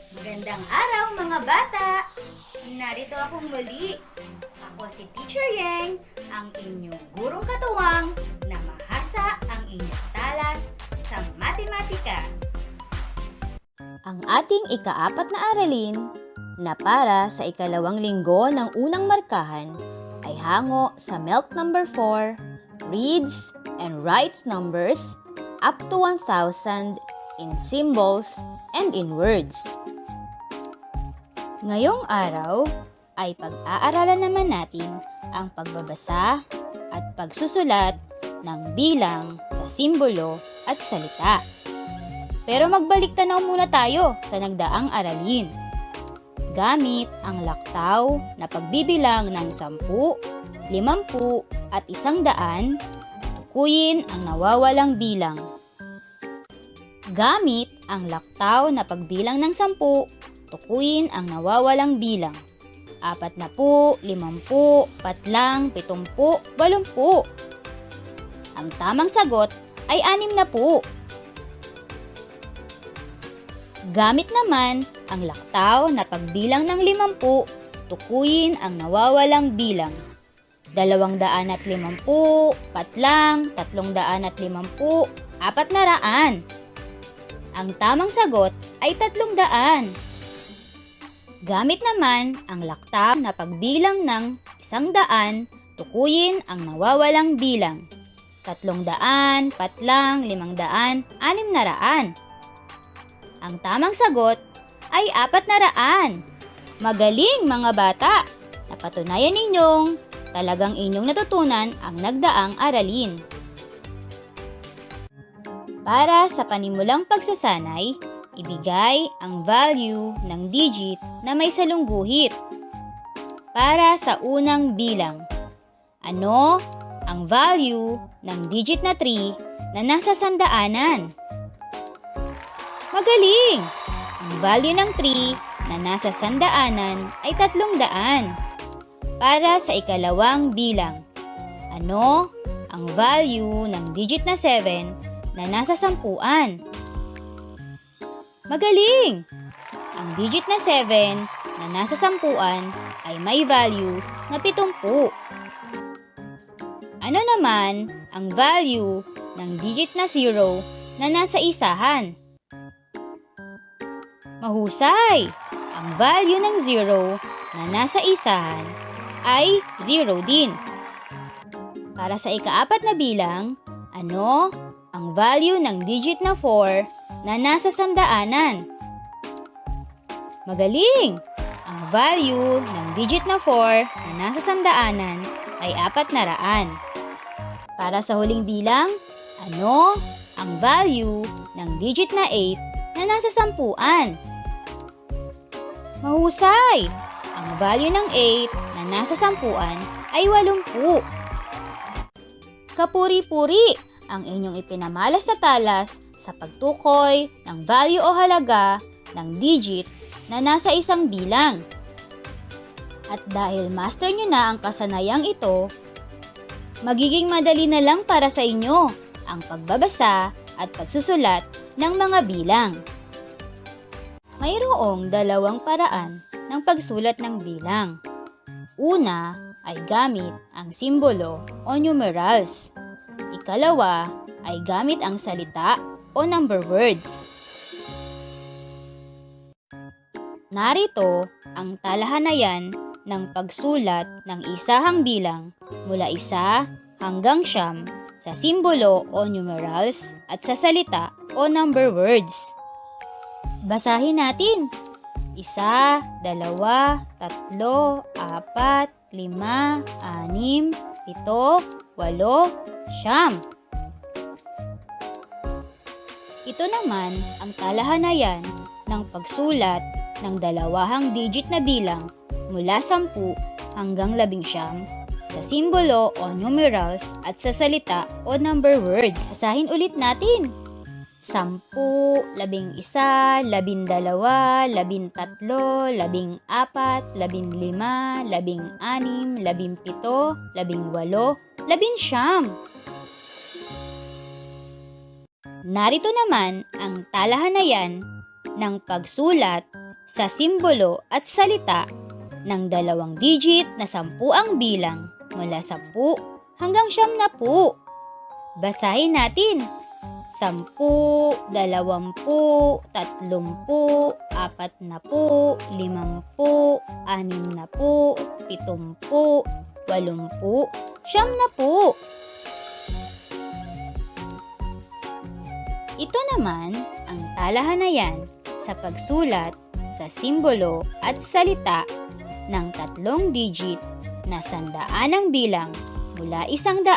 Magandang araw mga bata! Narito akong muli. Ako si Teacher Yeng, ang inyong gurong katuwang na mahasa ang inyong talas sa matematika. Ang ating ika-4 na aralin na para sa ikalawang linggo ng unang markahan ay hango sa MELT number 4, reads and writes numbers up to 1,000 in symbols and in words. Ngayong araw ay pag-aaralan naman natin ang pagbabasa at pagsusulat ng bilang sa simbolo at salita. Pero magbalik tanaw muna tayo sa nagdaang aralin. Gamit ang laktaw na pagbibilang ng 10, 50 at 100, tukuyin ang nawawalang bilang. Gamit ang laktaw na pagbilang ng 10, tukuyin ang nawawalang bilang. 40, 50, 40, 70, 80. Ang tamang sagot ay 60. Gamit naman ang laktaw na pagbilang ng 50, tukuyin ang nawawalang bilang. 250, patlang, 350, 400. Ang tamang sagot ay 300. Gamit naman ang laktaw na pagbilang ng 100, tukuyin ang nawawalang bilang. 300, patlang, 500, 600. Ang tamang sagot ay 400. Magaling mga bata! Napatunayan ninyong talagang inyong natutunan ang nagdaang aralin. Para sa panimulang pagsasanay, ibigay ang value ng digit na may salungguhit. Para sa unang bilang, ano ang value ng digit na 3 na nasa sandaanan? Magaling! Ang value ng 3 na nasa sandaanan ay 300. Para sa ikalawang bilang, ano ang value ng digit na 7 na nasa sampuan? Magaling! Ang digit na 7 na nasa sampuan ay may value na 70. Ano naman ang value ng digit na 0 na nasa isahan? Mahusay! Ang value ng 0 na nasa isahan ay 0 din. Para sa ika-4 na bilang, ano ang value ng digit na 4 na nasa sandaanan? Magaling! Ang value ng digit na 4 na nasa sandaanan ay 400. Para sa huling bilang, ano ang value ng digit na 8 na nasa sampuan? Mahusay! Ang value ng 8 na nasa sampuan ay 80. Kapuri-puri ang inyong ipinamalas sa talas sa pagtukoy ng value o halaga ng digit na nasa isang bilang. At dahil master nyo na ang kasanayang ito, magiging madali na lang para sa inyo ang pagbabasa at pagsusulat ng mga bilang. Mayroong dalawang paraan ng pagsulat ng bilang. Una ay gamit ang simbolo o numerals. Ikalawa ay gamit ang salita o number words. Narito ang talahanayan ng pagsulat ng isahang bilang mula 1 hanggang 9 sa simbolo o numerals at sa salita o number words. Basahin natin. 1, 2, 3, 4, 5, 6, 7, 8, 9. Ito naman ang talahanayan ng pagsulat ng dalawahang digit na bilang mula 10 hanggang 11 sa simbolo o numerals at sa salita o number words. Basahin ulit natin. 10, 11, 12, 13, 14, 15, 16, 17, 18, 19. Narito naman ang talahanayan ng pagsulat sa simbolo at salita ng 2 digit na 10 ang bilang mula 10 hanggang 90. Basahin natin. 10, 20, 30, 40, 50, 60, 70, 80, 90. Ito naman ang talahanayan sa pagsulat sa simbolo at salita ng 3 digit na 100 ang bilang mula 100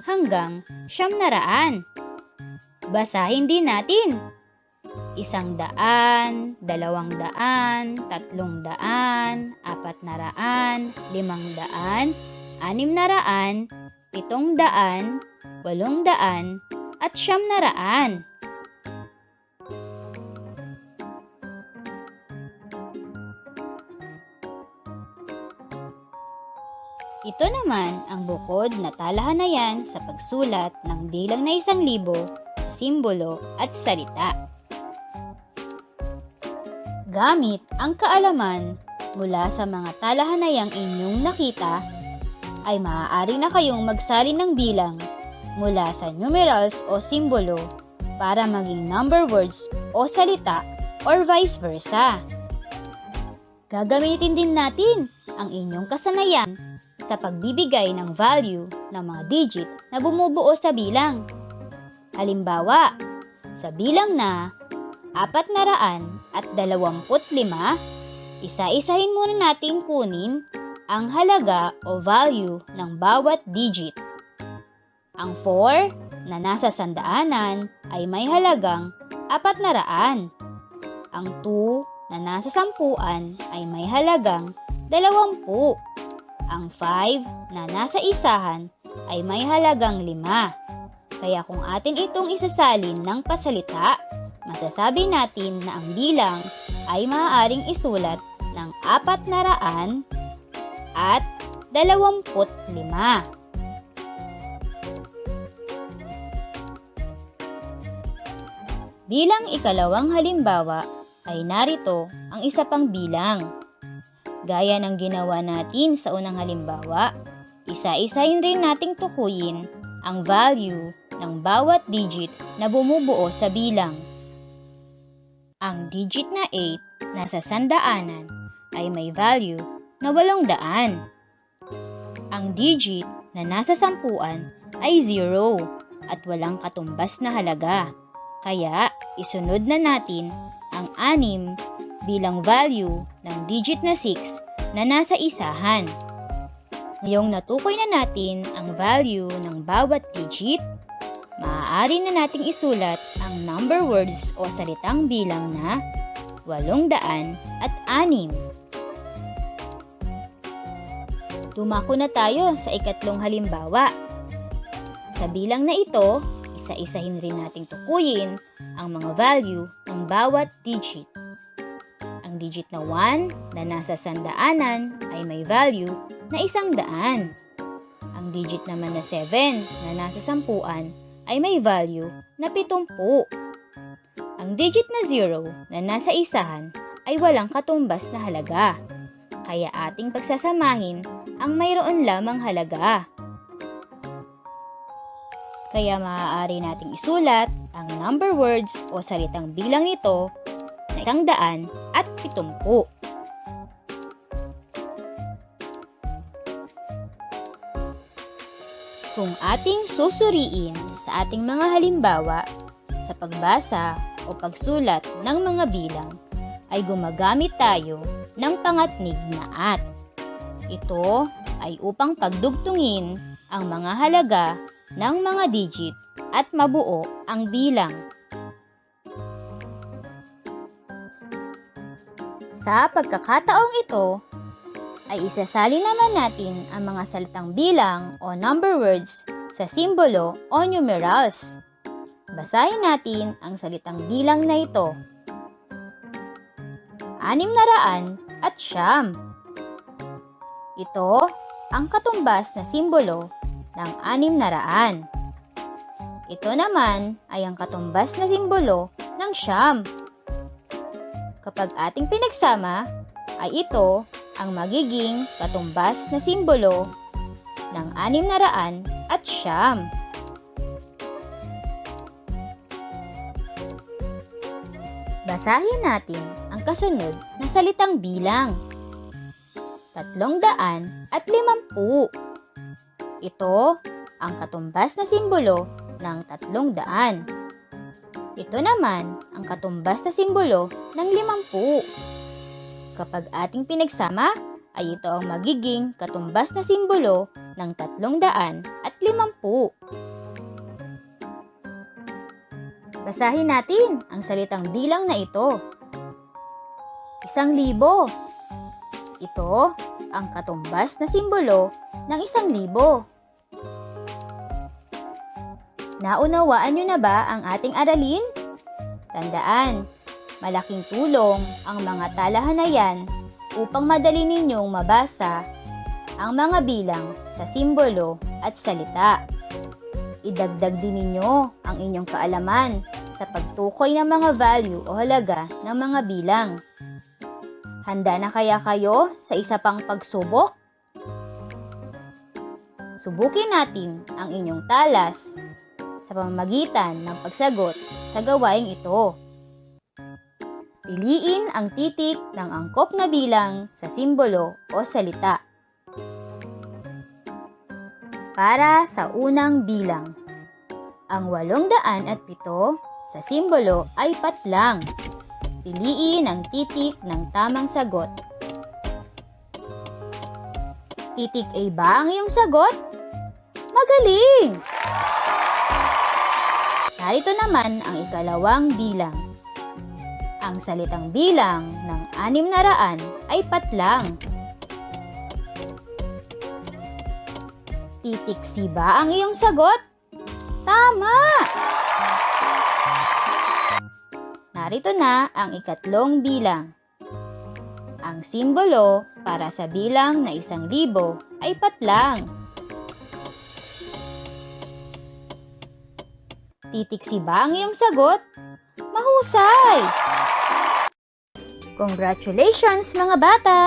hanggang 900. Basahin din natin. 100, 200, 300, 400, 500, 600, 700, 800, at 900. Ito naman ang bukod na talahanayan sa pagsulat ng bilang na 1,000 sa simbolo at salita. Gamit ang kaalaman mula sa mga talahanayang inyong nakita, ay maaari na kayong magsalin ng bilang mula sa numerals o simbolo para maging number words o salita or vice versa. Gagamitin din natin ang inyong kasanayan sa pagbibigay ng value ng mga digit na bumubuo sa bilang. Halimbawa, sa bilang na 425, isa-isahin muna nating kunin ang halaga o value ng bawat digit. Ang 4 na nasa sandaanan ay may halagang 400. Ang 2 na nasa sampuan ay may halagang 20. Ang 5 na nasa isahan ay may halagang 5. Kaya kung atin itong isasalin ng pasalita, masasabi natin na ang bilang ay maaaring isulat ng 400 at 25. Bilang ikalawang halimbawa ay narito ang isa pang bilang. Gaya ng ginawa natin sa unang halimbawa, isa-isahin rin nating tukuyin ang value ng bawat digit na bumubuo sa bilang. Ang digit na 8 na sa sandaanan ay may value na 800. Ang digit na nasa sampuan ay 0 at walang katumbas na halaga. Kaya isunod na natin ang 6 bilang value ng digit na 6 na nasa isahan. Ngayong natukoy na natin ang value ng bawat digit, maaari na nating isulat ang number words o salitang bilang na 806. Dumako na tayo sa ikatlong halimbawa. Sa bilang na ito, isa-isahin rin nating tukuyin ang mga value ng bawat digit. Ang digit na 1 na nasa sandaanan ay may value na 100. Ang digit naman na 7 na nasa sampuan ay may value na 70. Ang digit na 0 na nasa isahan ay walang katumbas na halaga. Kaya ating pagsasamahin ang mayroon lamang halaga. Kaya maaari nating isulat ang number words o salitang bilang nito na 170. Kung ating susuriin sa ating mga halimbawa sa pagbasa o pagsulat ng mga bilang, ay gumagamit tayo ng pangatnig na at. Ito ay upang pagdugtungin ang mga halaga ng mga digit at mabuo ang bilang. Sa pagkakataong ito, ay isasali naman natin ang mga salitang bilang o number words sa simbolo o numerals. Basahin natin ang salitang bilang na ito. 600 at 9. Ito ang katumbas na simbolo ng 600. Ito naman ay ang katumbas na simbolo ng 9. Kapag ating pinagsama, ay ito ang magiging katumbas na simbolo ng 609. Basahin natin ang kasunod na salitang bilang. 350. Ito ang katumbas na simbolo ng 300. Ito naman ang katumbas na simbolo ng 50. Kapag ating pinagsama, ay ito ang magiging katumbas na simbolo ng 350. Basahin natin ang salitang bilang na ito. 1,000. Ito ang katumbas na simbolo ng 1,000. Naunawaan nyo na ba ang ating aralin? Tandaan, malaking tulong ang mga talahan na yan upang madali ninyong mabasa ang mga bilang sa simbolo at salita. Idagdag din ninyo ang inyong kaalaman sa pagtukoy ng mga value o halaga ng mga bilang. Handa na kaya kayo sa isa pang pagsubok? Subukin natin ang inyong talas sa pamamagitan ng pagsagot sa gawaing ito. Piliin ang titik ng angkop na bilang sa simbolo o salita. Para sa unang bilang, ang 807 sa simbolo ay patlang. Piliin ang titik ng tamang sagot. Titik A ba ang iyong sagot? Magaling! Narito naman ang ikalawang bilang. Ang salitang bilang ng 600 ay patlang. Titik C ba ang iyong sagot? Tama! Narito na ang ikatlong bilang. Ang simbolo para sa bilang na 1,000 ay patlang. Titik C ba ang iyong sagot? Mahusay! Congratulations mga bata!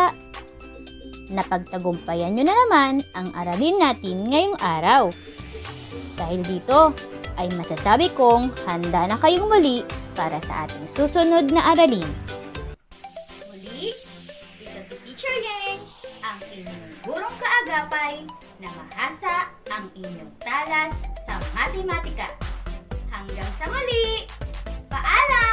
Napagtagumpayan nyo na naman ang aralin natin ngayong araw. Dahil dito ay masasabi kong handa na kayong muli para sa ating susunod na aralin. Muli, ito si Teacher Yang, ang inyong gurong kaagapay na mahasa ang inyong talas sa matematika. Hanggang sa muli! Paalam!